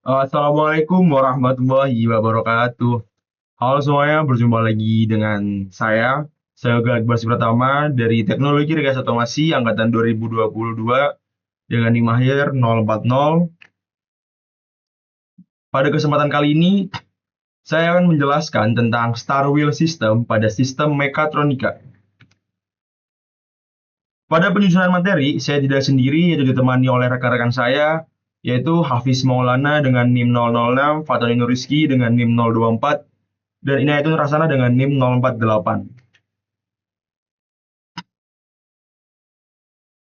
Assalamualaikum warahmatullahi wabarakatuh. Halo semuanya, berjumpa lagi dengan saya Yoga Akbar Pratama dari Teknologi Rekayasa Otomasi Angkatan 2022 dengan NIM akhir 040. Pada kesempatan kali ini, saya akan menjelaskan tentang Star Wheel System pada sistem mekatronika. Pada penyusunan materi, saya tidak sendiri, yaitu ditemani oleh rekan-rekan saya, yaitu Hafiz Maulana dengan NIM 006, Fatoni Nuriski dengan NIM 024, dan Inayatun Rasana dengan NIM 048.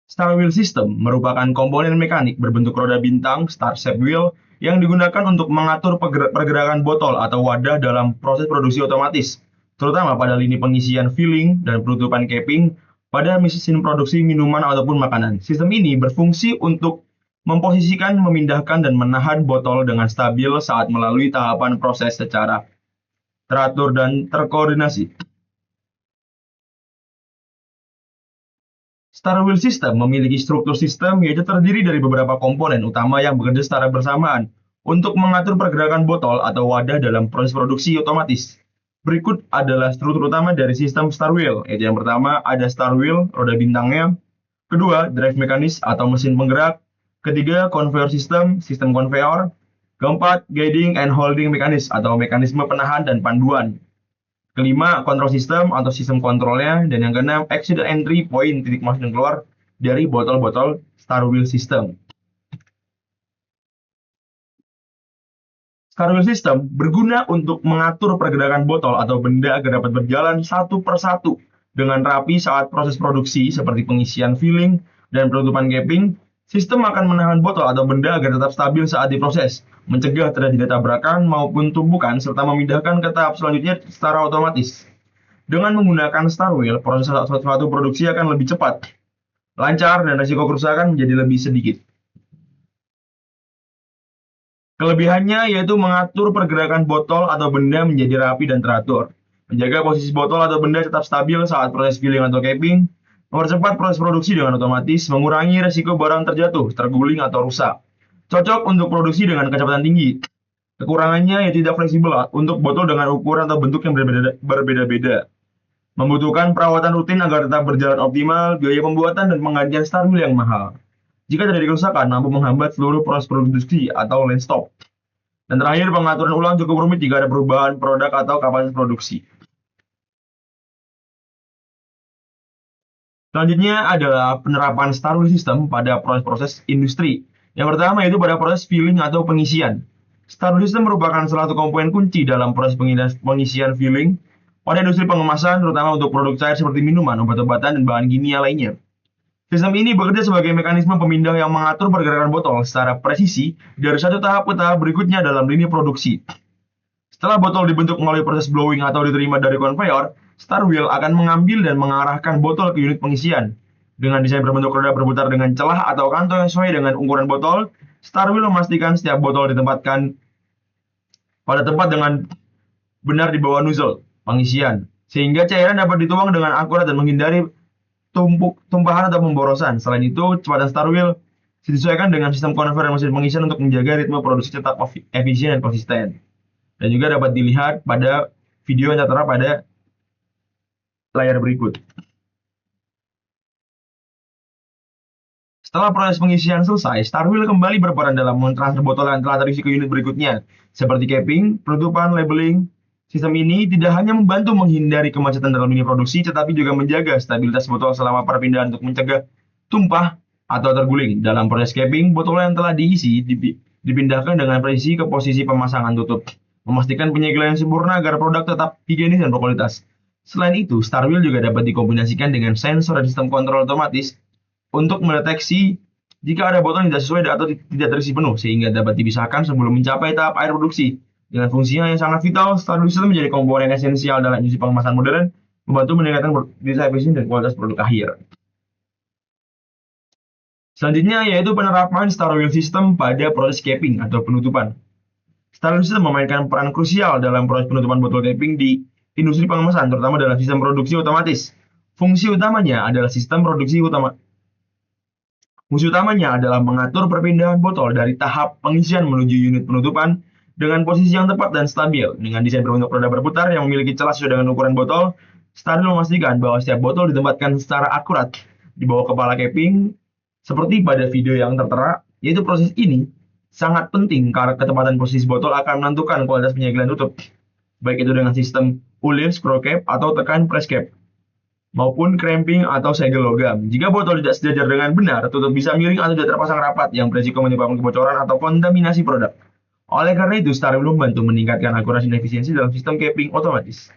Star Wheel System merupakan komponen mekanik berbentuk roda bintang star-shaped wheel yang digunakan untuk mengatur pergerakan botol atau wadah dalam proses produksi otomatis, terutama pada lini pengisian filling dan penutupan capping pada mesin produksi minuman ataupun makanan. Sistem ini berfungsi untuk memposisikan, memindahkan, dan menahan botol dengan stabil saat melalui tahapan proses secara teratur dan terkoordinasi. Star Wheel System memiliki struktur sistem yaitu terdiri dari beberapa komponen utama yang bekerja secara bersamaan untuk mengatur pergerakan botol atau wadah dalam proses produksi otomatis. Berikut adalah struktur utama dari sistem Star Wheel, yaitu yang pertama ada Star Wheel, roda bintangnya, kedua drive mekanis atau mesin penggerak, ketiga conveyor system, sistem konveyor, keempat guiding and holding mekanis atau mekanisme penahan dan panduan, kelima, kontrol sistem atau sistem kontrolnya. Dan yang keenam, exit dan entry point titik masuk dan keluar dari botol-botol Star Wheel System. Star Wheel System berguna untuk mengatur pergerakan botol atau benda agar dapat berjalan satu persatu dengan rapi saat proses produksi seperti pengisian filling dan penutupan capping. Sistem akan menahan botol atau benda agar tetap stabil saat diproses, mencegah terjadi tabrakan maupun tumpukan, serta memindahkan ke tahap selanjutnya secara otomatis. Dengan menggunakan Star Wheel, proses suatu produksi akan lebih cepat, lancar, dan risiko kerusakan menjadi lebih sedikit. Kelebihannya yaitu mengatur pergerakan botol atau benda menjadi rapi dan teratur, menjaga posisi botol atau benda tetap stabil saat proses filling atau capping, mempercepat proses produksi dengan otomatis, mengurangi risiko barang terjatuh, terguling, atau rusak. Cocok untuk produksi dengan kecepatan tinggi. Kekurangannya yaitu tidak fleksibel untuk botol dengan ukuran atau bentuk yang berbeda-beda. Membutuhkan perawatan rutin agar tetap berjalan optimal, biaya pembuatan dan penggantian Star Wheel yang mahal. Jika terjadi kerusakan, mampu menghambat seluruh proses produksi atau line stop. Dan terakhir, pengaturan ulang cukup rumit jika ada perubahan produk atau kapasitas produksi. Selanjutnya adalah penerapan Star Wheel System pada proses-proses industri. Yang pertama yaitu pada proses filling atau pengisian. Star Wheel System merupakan salah satu komponen kunci dalam proses pengisian filling pada industri pengemasan, terutama untuk produk cair seperti minuman, obat-obatan, dan bahan kimia lainnya. Sistem ini bekerja sebagai mekanisme pemindah yang mengatur pergerakan botol secara presisi dari satu tahap ke tahap berikutnya dalam lini produksi. Setelah botol dibentuk melalui proses blowing atau diterima dari konveyor, Star Wheel akan mengambil dan mengarahkan botol ke unit pengisian. Dengan desain berbentuk roda berputar dengan celah atau kantong yang sesuai dengan ukuran botol, Star Wheel memastikan setiap botol ditempatkan pada tempat dengan benar di bawah nozzle pengisian, sehingga cairan dapat dituang dengan akurat dan menghindari tumpahan atau pemborosan. Selain itu, kecepatan Star Wheel disesuaikan dengan sistem konveyor dan mesin pengisian untuk menjaga ritme produksi tetap efisien dan konsisten. Dan juga dapat dilihat pada video yang tertera pada layar berikut. Setelah proses pengisian selesai, Star Wheel kembali berperan dalam mentransfer botol yang telah terisi ke unit berikutnya, seperti capping, penutupan, labeling. Sistem ini tidak hanya membantu menghindari kemacetan dalam lini produksi, tetapi juga menjaga stabilitas botol selama perpindahan untuk mencegah tumpah atau terguling. Dalam proses capping, botol yang telah diisi dipindahkan dengan presisi ke posisi pemasangan tutup, memastikan penyegelan yang sempurna agar produk tetap higienis dan berkualitas. Selain itu, Star Wheel juga dapat dikombinasikan dengan sensor dan sistem kontrol otomatis untuk mendeteksi jika ada botol yang tidak sesuai atau tidak terisi penuh, sehingga dapat dipisahkan sebelum mencapai tahap akhir produksi. Dengan fungsinya yang sangat vital, Star Wheel System menjadi komponen esensial dalam industri pengemasan modern, membantu meningkatkan desain efisien dan kualitas produk akhir. Selanjutnya yaitu penerapan Star Wheel System pada proses capping atau penutupan. Star Wheel System memainkan peran krusial dalam proses penutupan botol capping di industri pengemasan, terutama dalam sistem produksi otomatis. Fungsi utamanya adalah sistem produksi utama Fungsi utamanya adalah mengatur perpindahan botol dari tahap pengisian menuju unit penutupan dengan posisi yang tepat dan stabil. Dengan desain berbentuk roda berputar yang memiliki celah sesuai dengan ukuran botol, Steril memastikan bahwa setiap botol ditempatkan secara akurat di bawah kepala capping, seperti pada video yang tertera, yaitu proses ini sangat penting karena ketepatan posisi botol akan menentukan kualitas penyegelan tutup, baik itu dengan sistem ulir scroll cap atau tekan press cap, maupun cramping atau segel logam. Jika botol tidak sejajar dengan benar, tutup bisa miring atau tidak terpasang rapat yang berisiko menyebabkan kebocoran atau kontaminasi produk. Oleh karena itu, Steril membantu meningkatkan akurasi dan efisiensi dalam sistem capping otomatis.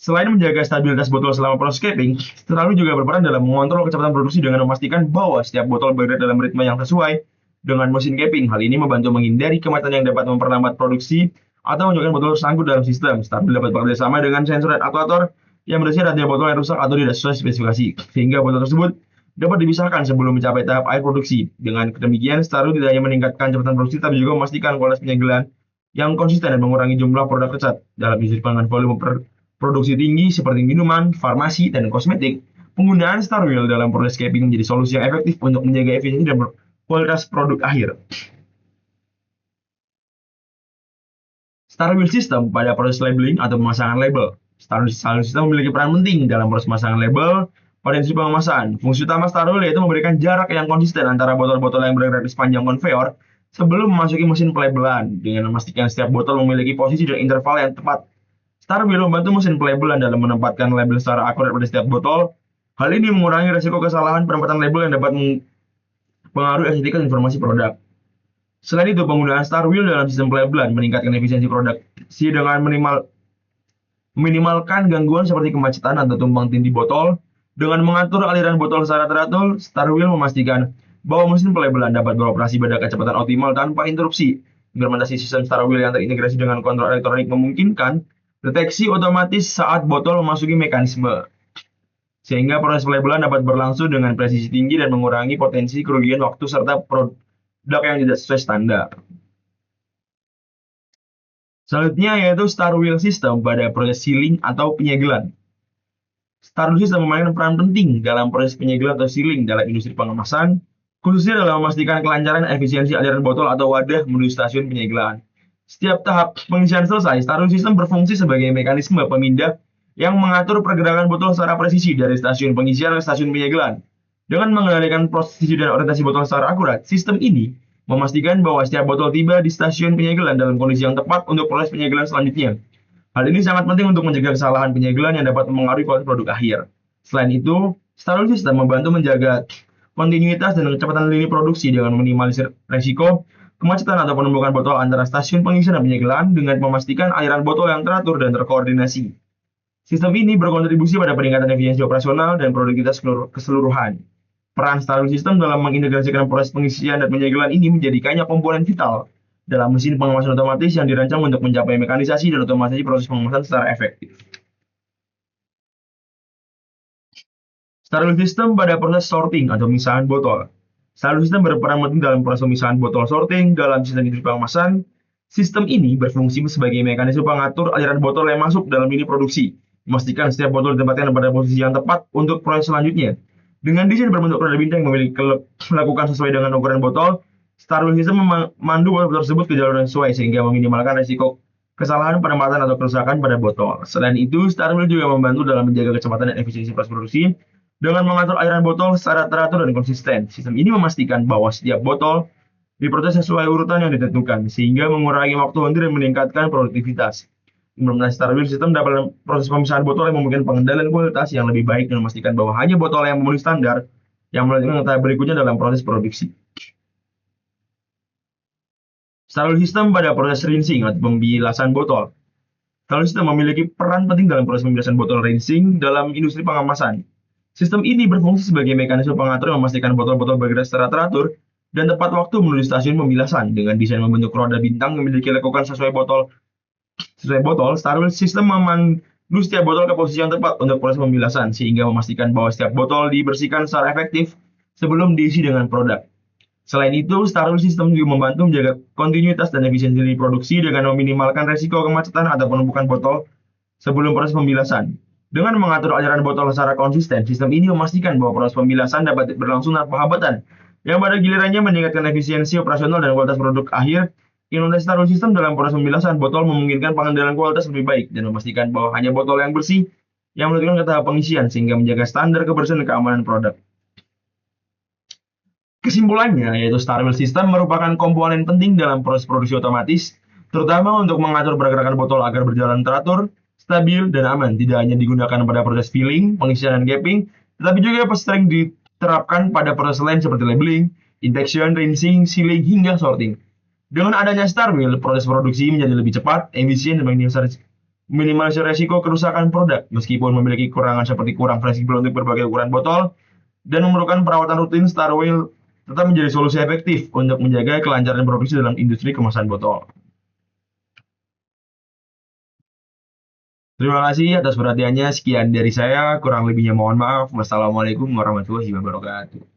Selain menjaga stabilitas botol selama proses capping, Steril juga berperan dalam mengontrol kecepatan produksi dengan memastikan bahwa setiap botol bergerak dalam ritme yang sesuai dengan mesin capping. Hal ini membantu menghindari kemacetan yang dapat memperlambat produksi atau menyebabkan botol tersangkut dalam sistem. Steril dapat bekerja sama dengan sensor dan aktuator yang berisi rantai botol yang rusak atau tidak sesuai spesifikasi, sehingga botol tersebut dapat dipisahkan sebelum mencapai tahap akhir produksi. Dengan demikian, Steril tidak hanya meningkatkan kecepatan produksi, tapi juga memastikan kualitas penyegelan yang konsisten dan mengurangi jumlah produk cacat dalam industri pangan volume produksi tinggi seperti minuman, farmasi, dan kosmetik. Penggunaan Steril dalam proses capping menjadi solusi yang efektif untuk menjaga efisiensi dan kualitas produk akhir. Steril System pada proses labeling atau pemasangan label. Steril System memiliki peran penting dalam proses pemasangan label pada industri pengemasan. Fungsi utama Steril yaitu memberikan jarak yang konsisten antara botol-botol yang bergerak di sepanjang konveyor sebelum memasuki mesin pelabelan, dengan memastikan setiap botol memiliki posisi dan interval yang tepat. Steril membantu mesin pelabelan dalam menempatkan label secara akurat pada setiap botol. Hal ini mengurangi risiko kesalahan penempatan label yang dapat mempengaruhi estetika informasi produk. Selain itu, penggunaan Steril dalam sistem pelabelan meningkatkan efisiensi produksi dengan meminimalkan gangguan seperti kemacetan atau tumpang tindih botol. Dengan mengatur aliran botol secara teratur, Steril memastikan bahwa mesin pelabelan dapat beroperasi pada kecepatan optimal tanpa interupsi. Implementasi sistem Steril yang terintegrasi dengan kontrol elektronik memungkinkan deteksi otomatis saat botol memasuki mekanisme, sehingga proses pelabelan dapat berlangsung dengan presisi tinggi dan mengurangi potensi kerugian waktu serta produk yang tidak sesuai standar. Selanjutnya yaitu Steril System pada proses sealing atau penyegelan. Steril System memainkan peran penting dalam proses penyegelan atau sealing dalam industri pengemasan, khususnya dalam memastikan kelancaran efisiensi aliran botol atau wadah menuju stasiun penyegelan. Setiap tahap pengisian selesai, Steril System berfungsi sebagai mekanisme pemindah yang mengatur pergerakan botol secara presisi dari stasiun pengisian ke stasiun penyegelan. Dengan mengendalikan posisi dan orientasi botol secara akurat, sistem ini memastikan bahwa setiap botol tiba di stasiun penyegelan dalam kondisi yang tepat untuk proses penyegelan selanjutnya. Hal ini sangat penting untuk mencegah kesalahan penyegelan yang dapat mempengaruhi kualitas produk akhir. Selain itu, Steril System membantu menjaga kontinuitas dan kecepatan lini produksi dengan meminimalisir risiko kemacetan atau penumpukan botol antara stasiun pengisian dan penyegelan dengan memastikan aliran botol yang teratur dan terkoordinasi. Sistem ini berkontribusi pada peningkatan efisiensi operasional dan produktivitas keseluruhan. Peran Steril System dalam mengintegrasikan proses pengisian dan penyegelan ini menjadikannya komponen vital dalam mesin pengemasan otomatis yang dirancang untuk mencapai mekanisasi dan otomatisasi proses pengemasan secara efektif. Steril System pada proses sorting atau pemisahan botol. Steril System berperan penting dalam proses pemisahan botol sorting dalam sistem industri pengemasan. Sistem ini berfungsi sebagai mekanisme pengatur aliran botol yang masuk dalam lini produksi, memastikan setiap botol ditempatkan pada posisi yang tepat untuk proses selanjutnya. Dengan desain berbentuk roda bintang yang melakukan sesuai dengan ukuran botol, Steril System memandu botol tersebut ke jalur yang sesuai sehingga meminimalkan risiko kesalahan penempatan atau kerusakan pada botol. Selain itu, Steril juga membantu dalam menjaga kecepatan dan efisiensi proses produksi dengan mengatur aliran botol secara teratur dan konsisten. Sistem ini memastikan bahwa setiap botol diproses sesuai urutan yang ditentukan, sehingga mengurangi waktu henti dan meningkatkan produktivitas. Implementasi Steril System dalam proses pemisahan botol yang memungkinkan pengendalian kualitas yang lebih baik dan memastikan bahwa hanya botol yang memenuhi standar yang melanjutkan tahap berikutnya dalam proses produksi. Steril System pada proses rinsing atau pembilasan botol. Steril System memiliki peran penting dalam proses pembilasan botol rinsing dalam industri pengemasan. Sistem ini berfungsi sebagai mekanisme pengatur yang memastikan botol-botol bergerak secara teratur dan tepat waktu menuju stasiun pembilasan. Dengan desain membentuk roda bintang yang memiliki lekukan sesuai botol, Steril System memandu setiap botol ke posisi yang tepat untuk proses pembilasan, sehingga memastikan bahwa setiap botol dibersihkan secara efektif sebelum diisi dengan produk. Selain itu, Steril System juga membantu menjaga kontinuitas dan efisiensi produksi dengan meminimalkan risiko kemacetan atau penumpukan botol sebelum proses pembilasan. Dengan mengatur aliran botol secara konsisten, sistem ini memastikan bahwa proses pemilasan dapat berlangsung tanpa hambatan, yang pada gilirannya meningkatkan efisiensi operasional dan kualitas produk akhir. Implementasi Star System dalam proses pemilasan botol memungkinkan pengendalian kualitas lebih baik dan memastikan bahwa hanya botol yang bersih yang menuturkan ke tahap pengisian sehingga menjaga standar kebersihan dan keamanan produk. Kesimpulannya, yaitu Starwheel System merupakan komponen penting dalam proses produksi otomatis, terutama untuk mengatur pergerakan botol agar berjalan teratur, stabil, dan aman. Tidak hanya digunakan pada proses filling, pengisian, dan capping, tetapi juga sering diterapkan pada proses lain seperti labeling, injection, rinsing, sealing, hingga sorting. Dengan adanya Starwheel, proses produksi menjadi lebih cepat, efisien, dan minimalisir resiko kerusakan produk. Meskipun memiliki kekurangan seperti kurang fleksibel untuk berbagai ukuran botol dan memerlukan perawatan rutin, Starwheel tetap menjadi solusi efektif untuk menjaga kelancaran produksi dalam industri kemasan botol. Terima kasih atas perhatiannya. Sekian dari saya. Kurang lebihnya mohon maaf. Wassalamualaikum warahmatullahi wabarakatuh.